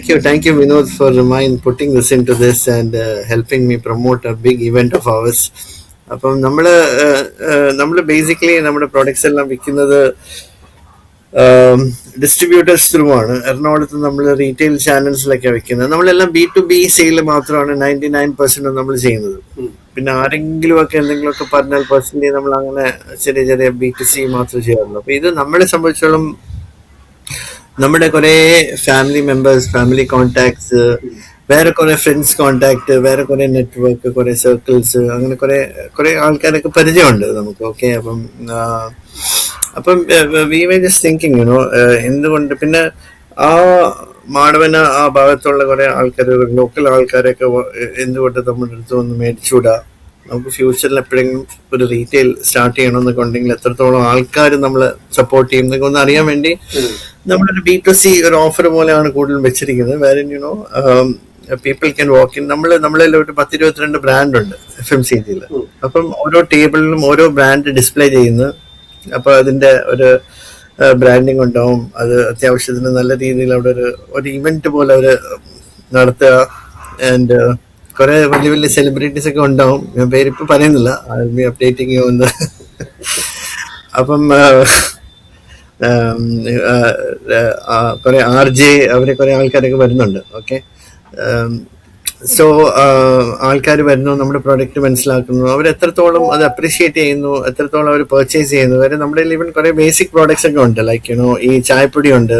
Thank you, Vinod, for putting this into this and helping me promote a big event of ours. അപ്പം നമ്മൾ basically നമ്മുടെ products എല്ലാം വിൽക്കുന്നത് distributors through ആണ്. എറണാകുളത്ത് നമ്മൾ റീറ്റെയിൽ ചാനൽസിലൊക്കെ വെക്കുന്നത്. നമ്മളെല്ലാം B2B സെയിൽ മാത്രമാണ് 99% നമ്മൾ ചെയ്യുന്നത്. പിന്നെ ആരെങ്കിലും ഒക്കെ എന്തെങ്കിലുമൊക്കെ പറഞ്ഞാൽ പേഴ്സണലി നമ്മൾ അങ്ങനെ ചെറിയ ചെറിയ B2C മാത്രമേ ചെയ്യാറുള്ളൂ. അപ്പൊ ഇത് നമ്മളെ സംബന്ധിച്ചോളം നമ്മുടെ കുറെ ഫാമിലി മെമ്പേഴ്സ്, ഫാമിലി കോണ്ടാക്ട്സ്, വേറെ കുറെ ഫ്രണ്ട്സ് കോണ്ടാക്ട്, വേറെ കുറെ നെറ്റ്വർക്ക്, കുറെ സർക്കിൾസ്, അങ്ങനെ കുറെ കുറെ ആൾക്കാരൊക്കെ പരിചയമുണ്ട് നമുക്ക്. ഓക്കെ, അപ്പം വി വേ ജസ്റ്റ് തിങ്കിങ് എന്തുകൊണ്ട് പിന്നെ ആ മാടവന ആ ഭാഗത്തുള്ള കുറെ ആൾക്കാർ, ലോക്കൽ ആൾക്കാരൊക്കെ എന്തുകൊണ്ട് നമ്മുടെ അടുത്ത് വന്ന് മേടിച്ചുകൂടാ, നമുക്ക് ഫ്യൂച്ചറിൽ എപ്പോഴെങ്കിലും ഒരു റീറ്റെയിൽ സ്റ്റാർട്ട് ചെയ്യണമെന്നൊക്കെ ഉണ്ടെങ്കിൽ എത്രത്തോളം ആൾക്കാർ നമ്മളെ സപ്പോർട്ട് ചെയ്യും എന്നൊക്കെ ഒന്ന് അറിയാൻ വേണ്ടി നമ്മളൊരു B2C ഒരു ഓഫർ പോലെയാണ് കൂടുതലും വെച്ചിരിക്കുന്നത്. വേറെ പീപ്പിൾ ക്യാൻ വാക്ക് ഇൻ. നമ്മളതിൽ ഒരു 10-22 ബ്രാൻഡ് ഉണ്ട് FMCGയിൽ. അപ്പം ഓരോ ടേബിളിലും ഓരോ ബ്രാൻഡ് ഡിസ്പ്ലേ ചെയ്യുന്നു. അപ്പൊ അതിന്റെ ഒരു ബ്രാൻഡിങ് ഉണ്ടാവും. അത് അത്യാവശ്യത്തിന് നല്ല രീതിയിൽ അവിടെ ഒരു ഇവന്റ് പോലെ അവര് നടത്തുക. ആൻഡ് കുറെ വലിയ വലിയ സെലിബ്രിറ്റീസ് ഒക്കെ ഉണ്ടാവും. ഞാൻ പേരിപ്പോ പറയുന്നില്ല, I will be updating you on the അപ്പം കുറെ RJ അവരെ കുറെ ആൾക്കാരൊക്കെ വരുന്നുണ്ട്. ഓക്കെ, സോ ആൾക്കാർ വരുന്നു, നമ്മുടെ പ്രോഡക്റ്റ് മനസ്സിലാക്കുന്നു, അവർ എത്രത്തോളം അത് അപ്രീഷിയേറ്റ് ചെയ്യുന്നു, എത്രത്തോളം അവർ പർച്ചേസ് ചെയ്യുന്നു. കാര്യം നമ്മുടെ ഈവൻ കുറെ ബേസിക് പ്രോഡക്ട്സ് ഒക്കെ ഉണ്ട്. ലൈക്ക് ഈ ചായപ്പൊടി ഉണ്ട്,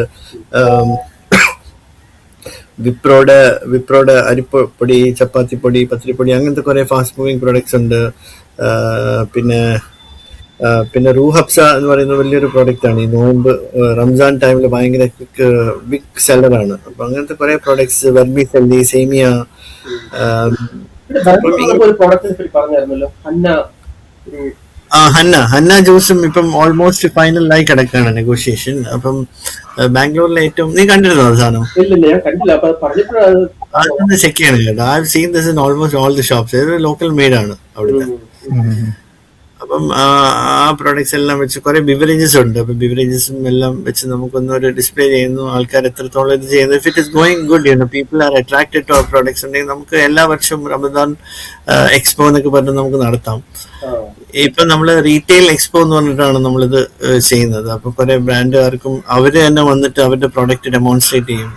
വിപ്രോയുടെ അരിപ്പൊടി, ചപ്പാത്തിപ്പൊടി, പത്തിരിപ്പൊടി, അങ്ങനത്തെ കുറെ ഫാസ്റ്റ് മൂവിങ് പ്രോഡക്ട്സ് ഉണ്ട്. പിന്നെ റൂ ഹബ്സ എന്ന് പറയുന്ന വലിയൊരു പ്രോഡക്റ്റ് ആണ്. ഈ നോമ്പ് റംസാൻ ടൈമിൽ ഭയങ്കര ബിഗ് സെല്ലറാണ്. അപ്പൊ അങ്ങനത്തെ കുറെ പ്രോഡക്ട്സ്, വെർമി സെല്ലി, സേമിയ. ഹന്ന ജ്യൂസും ഇപ്പം ഓൾമോസ്റ്റ് ഫൈനലായി കിടക്കാണ് നെഗോഷിയേഷൻ. അപ്പം ബാംഗ്ലൂരിലെ ഏറ്റവും, നീ കണ്ടിരുന്നോ അത് സാധനം? അതൊന്ന് ചെക്ക് ചെയ്യണം കേട്ടോ. I have seen this in almost all the shops. ഇത് ലോക്കൽ മെയ്ഡ് ആണ് അവിടുത്തെ. അപ്പം ആ പ്രോഡക്ട്സ് എല്ലാം വെച്ച് കുറെ ബിവറേജസ് ഉണ്ട്. അപ്പൊ ബിവറേജസും എല്ലാം വെച്ച് നമുക്കൊന്നൊരു ഡിസ്പ്ലേ ചെയ്യുന്നു. ആൾക്കാർ എത്രത്തോളം ഇത് ചെയ്യുന്നു. If it is going good, people are attracted to our products ഉണ്ടെങ്കിൽ നമുക്ക് എല്ലാ വർഷവും റമദാൻ എക്സ്പോ എന്നൊക്കെ പറഞ്ഞ് നമുക്ക് നടത്താം. ഇപ്പൊ നമ്മള് റീറ്റെയിൽ എക്സ്പോ എന്ന് പറഞ്ഞിട്ടാണ് നമ്മളിത് ചെയ്യുന്നത്. അപ്പൊ കുറെ ബ്രാൻഡുകാർക്കും അവര് തന്നെ വന്നിട്ട് അവരുടെ പ്രോഡക്റ്റ് ഡെമോൺസ്ട്രേറ്റ് ചെയ്യും.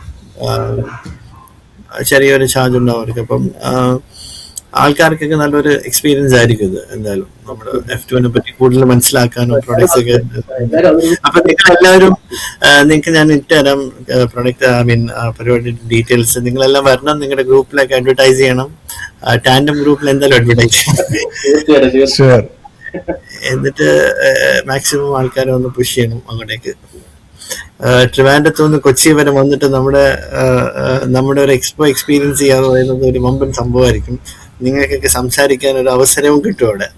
ചെറിയൊരു ചാർജ് ഉണ്ടാവും അവർക്ക്. അപ്പം ആൾക്കാർക്കൊക്കെ നല്ലൊരു എക്സ്പീരിയൻസ് ആയിരിക്കും ഇത്. എന്തായാലും നമ്മുടെ F2നെ പറ്റി കൂടുതൽ മനസ്സിലാക്കാനും പ്രോഡക്ട്സ് ഒക്കെ. അപ്പൊ നിങ്ങൾ എല്ലാവരും, നിങ്ങൾക്ക് ഞാൻ ഇട്ടുതരാം പ്രൊഡക്റ്റ്, പരിപാടി ഡീറ്റെയിൽസ്. നിങ്ങളെല്ലാം വരണം, നിങ്ങളുടെ ഗ്രൂപ്പിലൊക്കെ അഡ്വർടൈസ് ചെയ്യണം. ടാൻഡം ഗ്രൂപ്പിൽ എന്തായാലും അഡ്വർടൈസ് ചെയ്യണം. എന്നിട്ട് മാക്സിമം ആൾക്കാരെ ഒന്ന് പുഷ് ചെയ്യണം അങ്ങോട്ടേക്ക്. ട്രിവാൻഡ്രത്ത് നിന്ന് കൊച്ചി വരെ വന്നിട്ട് നമ്മുടെ ഒരു എക്സ്പോ എക്സ്പീരിയൻസ് ചെയ്യാന്ന് പറയുന്നത് ഒരു വമ്പൻ സംഭവമായിരിക്കും. നിങ്ങൾക്കൊക്കെ സംസാരിക്കാൻ ഒരു അവസരവും കിട്ടും അവിടെ.